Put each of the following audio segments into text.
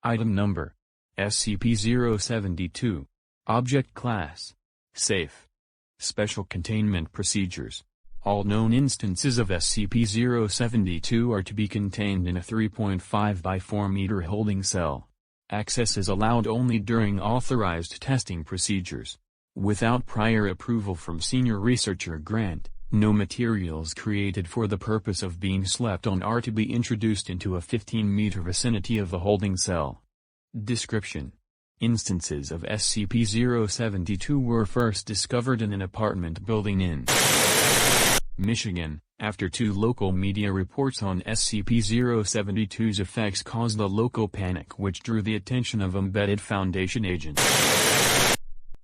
Item Number: SCP-072. Object Class: Safe. Special Containment Procedures: all known instances of SCP-072 are to be contained in a 3.5 by 4 meter holding cell. Access is allowed only during authorized testing procedures. Without prior approval from Senior Researcher Grant, no materials created for the purpose of being slept on are to be introduced into a 15-meter vicinity of the holding cell. Description: instances of SCP-072 were first discovered in an apartment building in Michigan, after 2 local media reports on SCP-072's effects caused a local panic which drew the attention of embedded Foundation agents.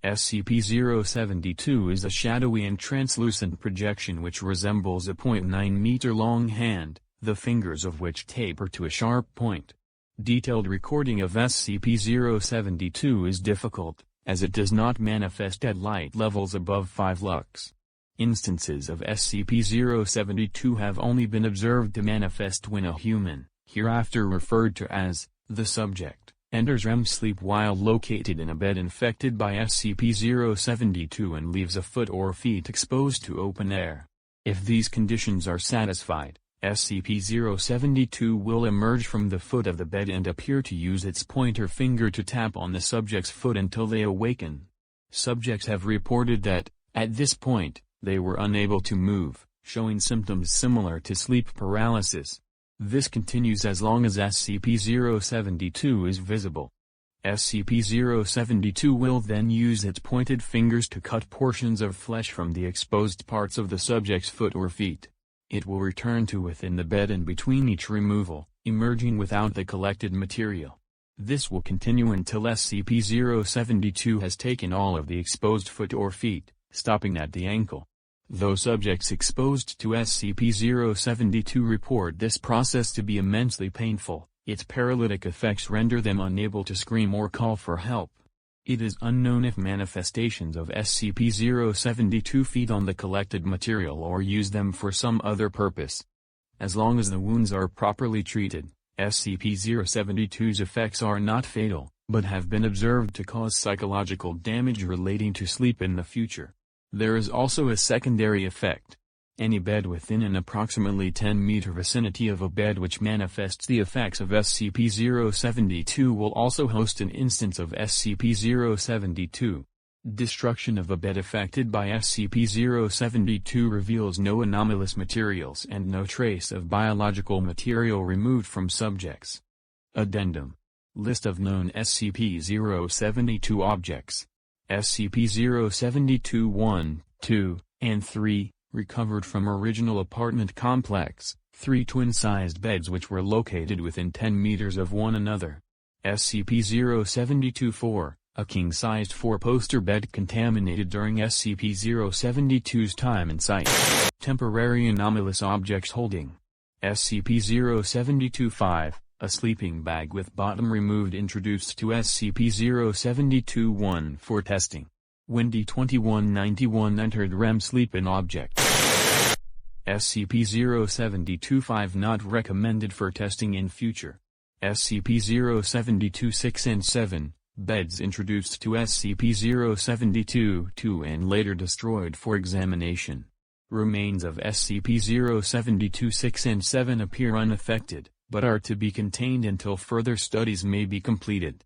SCP-072 is a shadowy and translucent projection which resembles a 0.9-meter-long hand, the fingers of which taper to a sharp point. Detailed recording of SCP-072 is difficult, as it does not manifest at light levels above 5 lux. Instances of SCP-072 have only been observed to manifest when a human, hereafter referred to as the subject, enters REM sleep while located in a bed infected by SCP-072 and leaves a foot or feet exposed to open air. If these conditions are satisfied, SCP-072 will emerge from the foot of the bed and appear to use its pointer finger to tap on the subject's foot until they awaken. Subjects have reported that, at this point, they were unable to move, showing symptoms similar to sleep paralysis. This continues as long as SCP-072 is visible. SCP-072 will then use its pointed fingers to cut portions of flesh from the exposed parts of the subject's foot or feet. It will return to within the bed in between each removal, emerging without the collected material. This will continue until SCP-072 has taken all of the exposed foot or feet, stopping at the ankle. Though subjects exposed to SCP-072 report this process to be immensely painful, its paralytic effects render them unable to scream or call for help. It is unknown if manifestations of SCP-072 feed on the collected material or use them for some other purpose. As long as the wounds are properly treated, SCP-072's effects are not fatal, but have been observed to cause psychological damage relating to sleep in the future. There is also a secondary effect. Any bed within an approximately 10-meter vicinity of a bed which manifests the effects of SCP-072 will also host an instance of SCP-072. Destruction of a bed affected by SCP-072 reveals no anomalous materials and no trace of biological material removed from subjects. Addendum: list of known SCP-072 objects. SCP-072-1, 2, and 3, recovered from original apartment complex, 3 twin-sized beds which were located within 10 meters of one another. SCP-072-4, a king-sized 4-poster bed contaminated during SCP-072's time and site. Temporary anomalous objects holding. SCP-072-5, a sleeping bag with bottom removed introduced to SCP-072-1 for testing. Wendy 2191 entered REM sleep in object. SCP-072-5 not recommended for testing in future. SCP-072-6 and 7, beds introduced to SCP-072-2 and later destroyed for examination. Remains of SCP-072-6 and 7 appear unaffected, but are to be contained until further studies may be completed.